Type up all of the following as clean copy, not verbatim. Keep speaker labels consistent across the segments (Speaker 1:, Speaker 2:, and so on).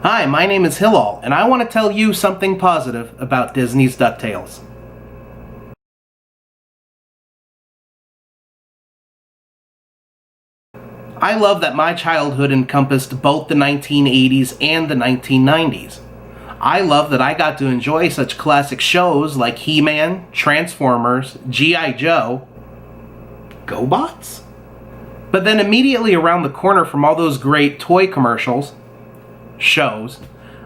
Speaker 1: Hi, my name is Hillal, and I want to tell you something positive about Disney's Ducktales. I love that my childhood encompassed both the 1980s and the 1990s. I love that I got to enjoy such classic shows like He-Man, Transformers, G.I. Joe, GoBots? But then immediately around the corner from all those great toy commercials, shows,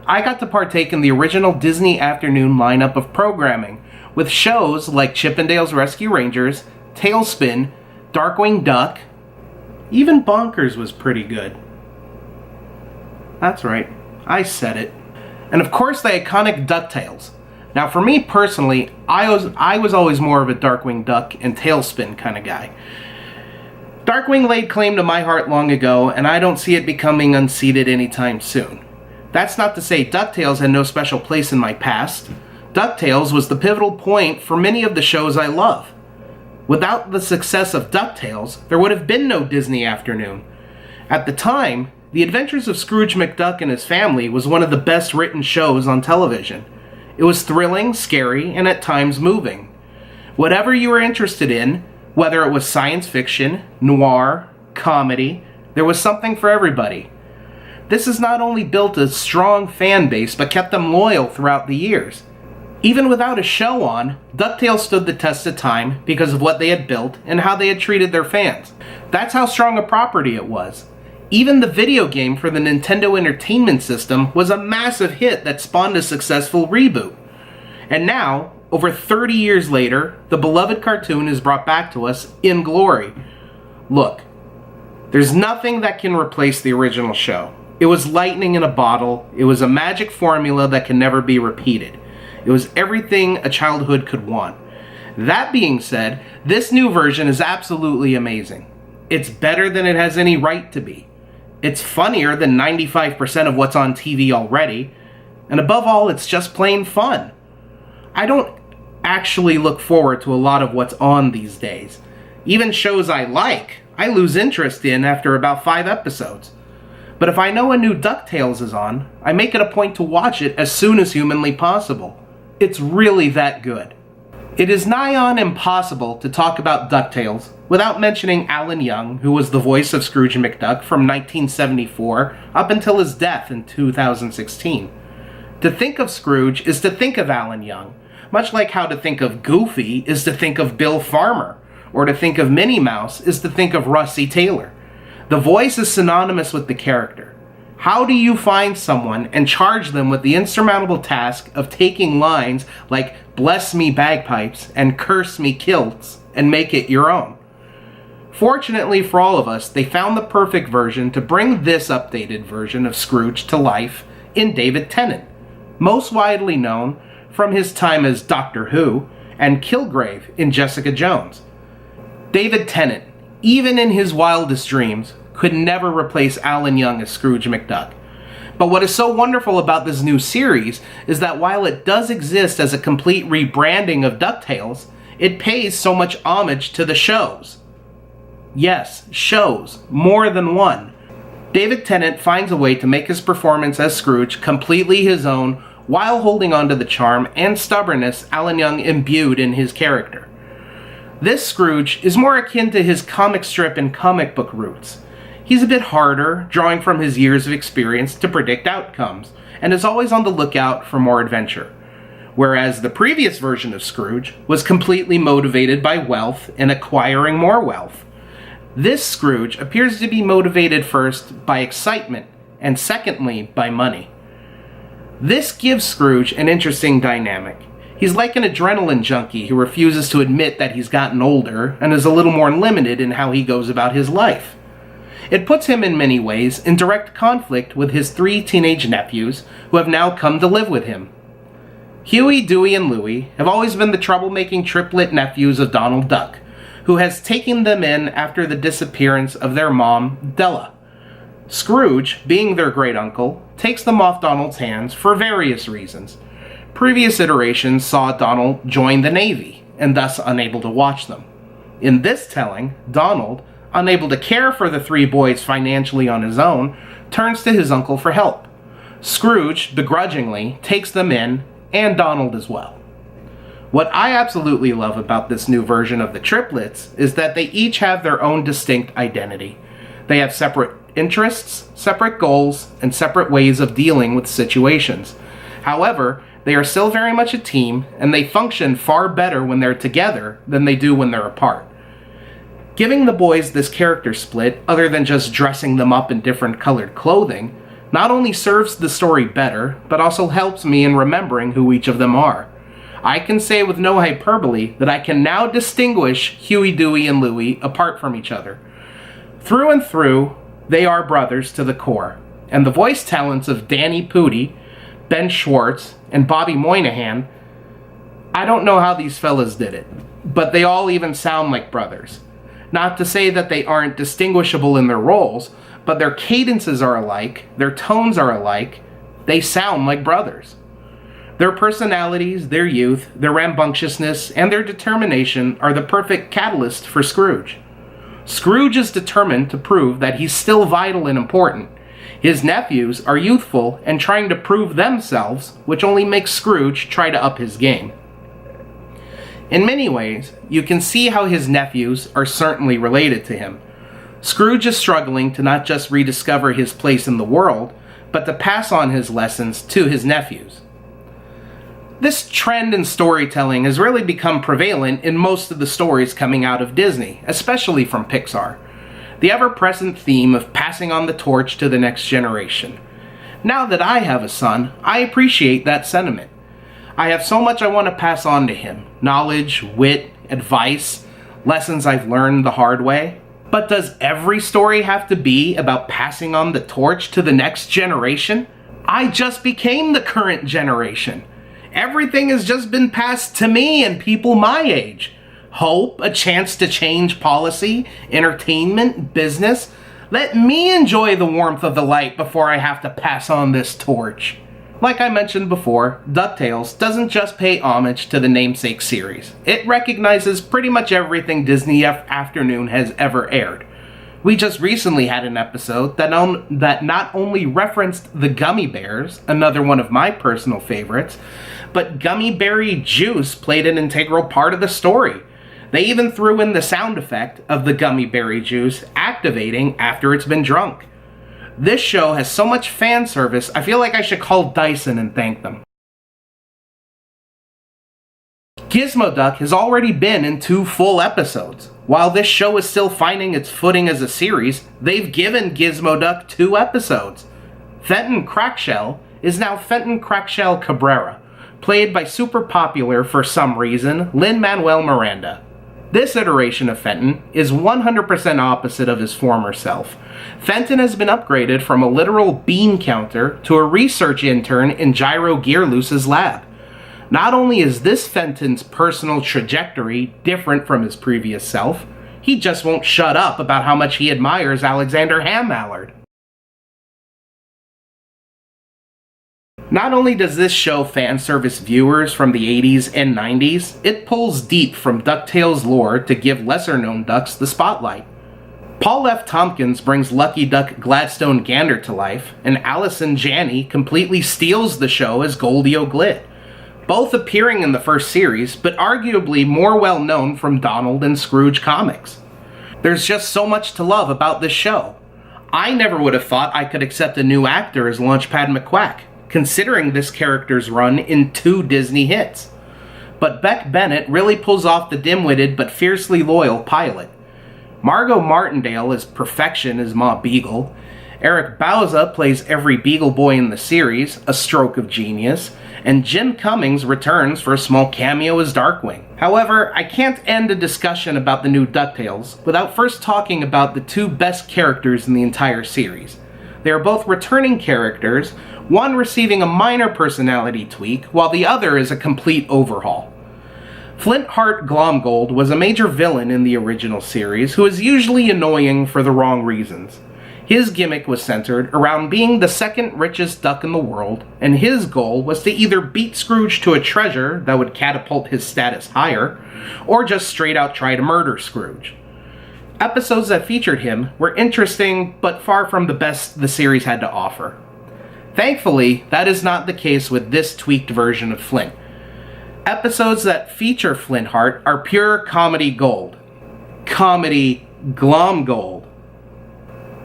Speaker 1: I got to partake in the original Disney afternoon lineup of programming, with shows like Chip 'n Dale's Rescue Rangers, Tailspin, Darkwing Duck, even Bonkers was pretty good. That's right, I said it. And of course the iconic Ducktales. Now for me personally, I was always more of a Darkwing Duck and Tailspin kind of guy. Darkwing laid claim to my heart long ago, and I don't see it becoming unseated anytime soon. That's not to say DuckTales had no special place in my past. DuckTales was the pivotal point for many of the shows I love. Without the success of DuckTales, there would have been no Disney Afternoon. At the time, The Adventures of Scrooge McDuck and His Family was one of the best written shows on television. It was thrilling, scary, and at times moving. Whatever you were interested in, whether it was science fiction, noir, comedy, there was something for everybody. This has not only built a strong fan base, but kept them loyal throughout the years. Even without a show on, DuckTales stood the test of time because of what they had built and how they had treated their fans. That's how strong a property it was. Even the video game for the Nintendo Entertainment System was a massive hit that spawned a successful reboot. And now, over 30 years later, the beloved cartoon is brought back to us in glory. Look, there's nothing that can replace the original show. It was lightning in a bottle. It was a magic formula that can never be repeated. It was everything a childhood could want. That being said, this new version is absolutely amazing. It's better than it has any right to be. It's funnier than 95% of what's on TV already. And above all, it's just plain fun. I don't actually look forward to a lot of what's on these days. Even shows I like, I lose interest in after about 5 episodes. But if I know a new DuckTales is on, I make it a point to watch it as soon as humanly possible. It's really that good. It is nigh on impossible to talk about DuckTales without mentioning Alan Young, who was the voice of Scrooge McDuck from 1974 up until his death in 2016. To think of Scrooge is to think of Alan Young, much like how to think of Goofy is to think of Bill Farmer, or to think of Minnie Mouse is to think of Rusty Taylor. The voice is synonymous with the character. How do you find someone and charge them with the insurmountable task of taking lines like "bless me bagpipes" and "curse me kilts" and make it your own? Fortunately for all of us, they found the perfect version to bring this updated version of Scrooge to life in David Tennant, most widely known from his time as Doctor Who and Kilgrave in Jessica Jones. David Tennant, even in his wildest dreams, could never replace Alan Young as Scrooge McDuck. But what is so wonderful about this new series is that while it does exist as a complete rebranding of DuckTales, it pays so much homage to the shows. Yes, shows, more than one. David Tennant finds a way to make his performance as Scrooge completely his own while holding on to the charm and stubbornness Alan Young imbued in his character. This Scrooge is more akin to his comic strip and comic book roots. He's a bit harder, drawing from his years of experience to predict outcomes, and is always on the lookout for more adventure. Whereas the previous version of Scrooge was completely motivated by wealth and acquiring more wealth. This Scrooge appears to be motivated first by excitement, and secondly by money. This gives Scrooge an interesting dynamic. He's like an adrenaline junkie who refuses to admit that he's gotten older and is a little more limited in how he goes about his life. It puts him in many ways in direct conflict with his 3 teenage nephews who have now come to live with him. Huey, Dewey, and Louie have always been the troublemaking triplet nephews of Donald Duck, who has taken them in after the disappearance of their mom, Della. Scrooge, being their great-uncle, takes them off Donald's hands for various reasons. Previous iterations saw Donald join the Navy, and thus unable to watch them. In this telling, Donald, unable to care for the 3 boys financially on his own, turns to his uncle for help. Scrooge, begrudgingly, takes them in, and Donald as well. What I absolutely love about this new version of the triplets is that they each have their own distinct identity. They have separate interests, separate goals, and separate ways of dealing with situations. However, they are still very much a team, and they function far better when they're together than they do when they're apart. Giving the boys this character split, other than just dressing them up in different colored clothing, not only serves the story better, but also helps me in remembering who each of them are. I can say with no hyperbole that I can now distinguish Huey, Dewey, and Louie apart from each other. Through and through, they are brothers to the core, and the voice talents of Danny Pudi, Ben Schwartz, and Bobby Moynihan, I don't know how these fellas did it, but they all even sound like brothers. Not to say that they aren't distinguishable in their roles, but their cadences are alike, their tones are alike, they sound like brothers. Their personalities, their youth, their rambunctiousness, and their determination are the perfect catalyst for Scrooge. Scrooge is determined to prove that he's still vital and important. His nephews are youthful and trying to prove themselves, which only makes Scrooge try to up his game. In many ways, you can see how his nephews are certainly related to him. Scrooge is struggling to not just rediscover his place in the world, but to pass on his lessons to his nephews. This trend in storytelling has really become prevalent in most of the stories coming out of Disney, especially from Pixar. The ever-present theme of passing on the torch to the next generation. Now that I have a son, I appreciate that sentiment. I have so much I want to pass on to him. Knowledge, wit, advice, lessons I've learned the hard way. But does every story have to be about passing on the torch to the next generation? I just became the current generation. Everything has just been passed to me and people my age. Hope, a chance to change policy, entertainment, business. Let me enjoy the warmth of the light before I have to pass on this torch. Like I mentioned before, Ducktales doesn't just pay homage to the namesake series. It recognizes pretty much everything Disney Afternoon has ever aired. We just recently had an episode that not only referenced the gummy bears, another one of my personal favorites, but gummy berry juice played an integral part of the story. They even threw in the sound effect of the gummy berry juice activating after it's been drunk. This show has so much fan service, I feel like I should call Dyson and thank them. Gizmo Duck has already been in 2 full episodes. While this show is still finding its footing as a series, they've given Gizmo Duck 2 episodes. Fenton Crackshell is now Fenton Crackshell Cabrera, played by super popular, for some reason, Lin-Manuel Miranda. This iteration of Fenton is 100% opposite of his former self. Fenton has been upgraded from a literal bean counter to a research intern in Gyro Gearloose's lab. Not only is this Fenton's personal trajectory different from his previous self, he just won't shut up about how much he admires Alexander Ham-Mallard. Not only does this show fan service viewers from the 80s and 90s, it pulls deep from DuckTales lore to give lesser-known ducks the spotlight. Paul F. Tompkins brings Lucky Duck Gladstone Gander to life, and Allison Janney completely steals the show as Goldie O'Glit, both appearing in the first series, but arguably more well-known from Donald and Scrooge comics. There's just so much to love about this show. I never would have thought I could accept a new actor as Launchpad McQuack, considering this character's run in 2 Disney hits. But Beck Bennett really pulls off the dim-witted but fiercely loyal pilot. Margot Martindale is perfection as Ma Beagle. Eric Bauza plays every Beagle boy in the series, a stroke of genius, and Jim Cummings returns for a small cameo as Darkwing. However, I can't end a discussion about the new DuckTales without first talking about the 2 best characters in the entire series. They are both returning characters, one receiving a minor personality tweak, while the other is a complete overhaul. Flintheart Glomgold was a major villain in the original series who is usually annoying for the wrong reasons. His gimmick was centered around being the second richest duck in the world, and his goal was to either beat Scrooge to a treasure that would catapult his status higher, or just straight out try to murder Scrooge. Episodes that featured him were interesting, but far from the best the series had to offer. Thankfully, that is not the case with this tweaked version of Flint. Episodes that feature Flintheart are pure comedy gold. Comedy glom gold.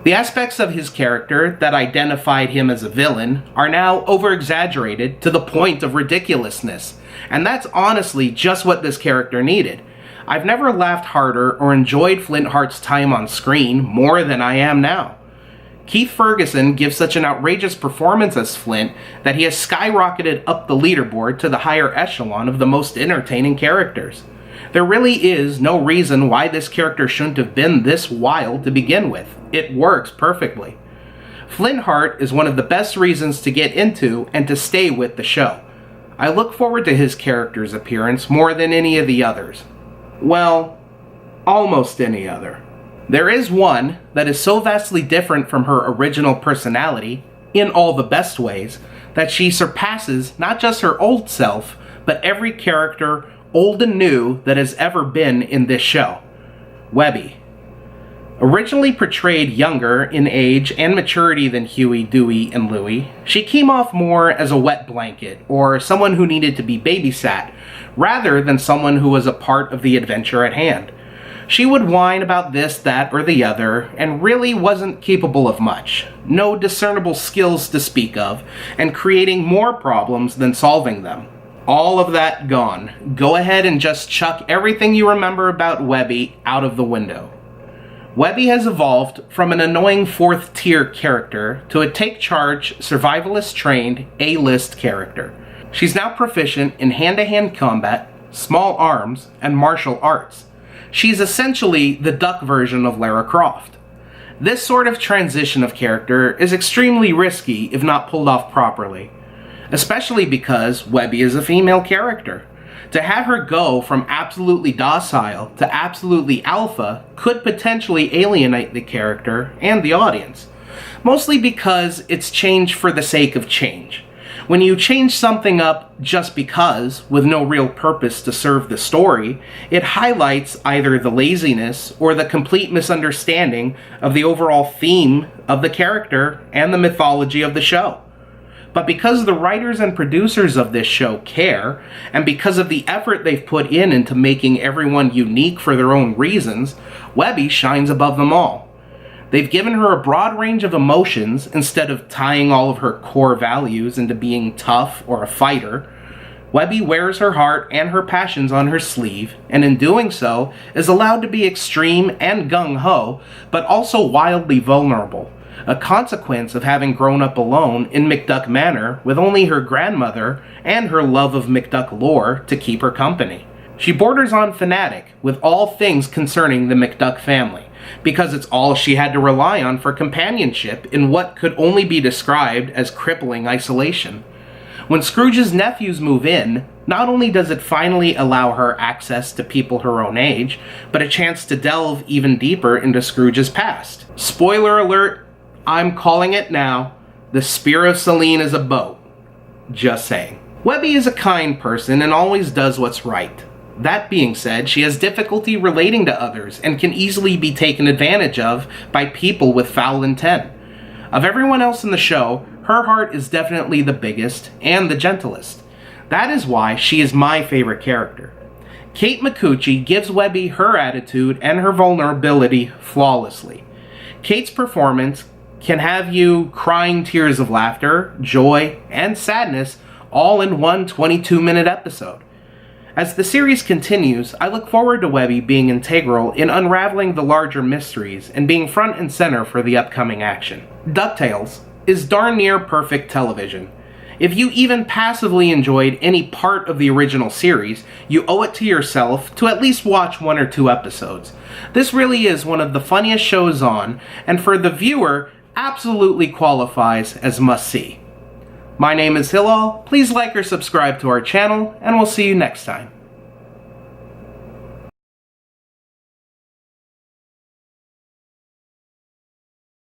Speaker 1: The aspects of his character that identified him as a villain are now over-exaggerated to the point of ridiculousness, and that's honestly just what this character needed. I've never laughed harder or enjoyed Flintheart's time on screen more than I am now. Keith Ferguson gives such an outrageous performance as Flint that he has skyrocketed up the leaderboard to the higher echelon of the most entertaining characters. There really is no reason why this character shouldn't have been this wild to begin with. It works perfectly. Flintheart is one of the best reasons to get into and to stay with the show. I look forward to his character's appearance more than any of the others. Well, almost any other. There is one that is so vastly different from her original personality, in all the best ways, that she surpasses not just her old self, but every character, old and new, that has ever been in this show. Webby. Originally portrayed younger in age and maturity than Huey, Dewey, and Louie, she came off more as a wet blanket, or someone who needed to be babysat, rather than someone who was a part of the adventure at hand. She would whine about this, that, or the other, and really wasn't capable of much. No discernible skills to speak of, and creating more problems than solving them. All of that gone. Go ahead and just chuck everything you remember about Webby out of the window. Webby has evolved from an annoying fourth-tier character to a take-charge, survivalist-trained, A-list character. She's now proficient in hand-to-hand combat, small arms, and martial arts. She's essentially the duck version of Lara Croft. This sort of transition of character is extremely risky if not pulled off properly, especially because Webby is a female character. To have her go from absolutely docile to absolutely alpha could potentially alienate the character and the audience, mostly because it's change for the sake of change. When you change something up just because, with no real purpose to serve the story, it highlights either the laziness or the complete misunderstanding of the overall theme of the character and the mythology of the show. But because the writers and producers of this show care, and because of the effort they've put into making everyone unique for their own reasons, Webby shines above them all. They've given her a broad range of emotions instead of tying all of her core values into being tough or a fighter. Webby wears her heart and her passions on her sleeve, and in doing so is allowed to be extreme and gung-ho, but also wildly vulnerable, a consequence of having grown up alone in McDuck Manor with only her grandmother and her love of McDuck lore to keep her company. She borders on fanatic with all things concerning the McDuck family, because it's all she had to rely on for companionship in what could only be described as crippling isolation. When Scrooge's nephews move in, not only does it finally allow her access to people her own age, but a chance to delve even deeper into Scrooge's past. Spoiler alert, I'm calling it now, the Spear of Selene is a boat. Just saying. Webby is a kind person and always does what's right. That being said, she has difficulty relating to others and can easily be taken advantage of by people with foul intent. Of everyone else in the show, her heart is definitely the biggest and the gentlest. That is why she is my favorite character. Kate Micucci gives Webby her attitude and her vulnerability flawlessly. Kate's performance can have you crying tears of laughter, joy, and sadness all in one 22-minute episode. As the series continues, I look forward to Webby being integral in unraveling the larger mysteries and being front and center for the upcoming action. Ducktales is darn near perfect television. If you even passively enjoyed any part of the original series, you owe it to yourself to at least watch 1 or 2 episodes. This really is one of the funniest shows on, and for the viewer, absolutely qualifies as must-see. My name is Hillal. Please like or subscribe to our channel, and we'll see you next time.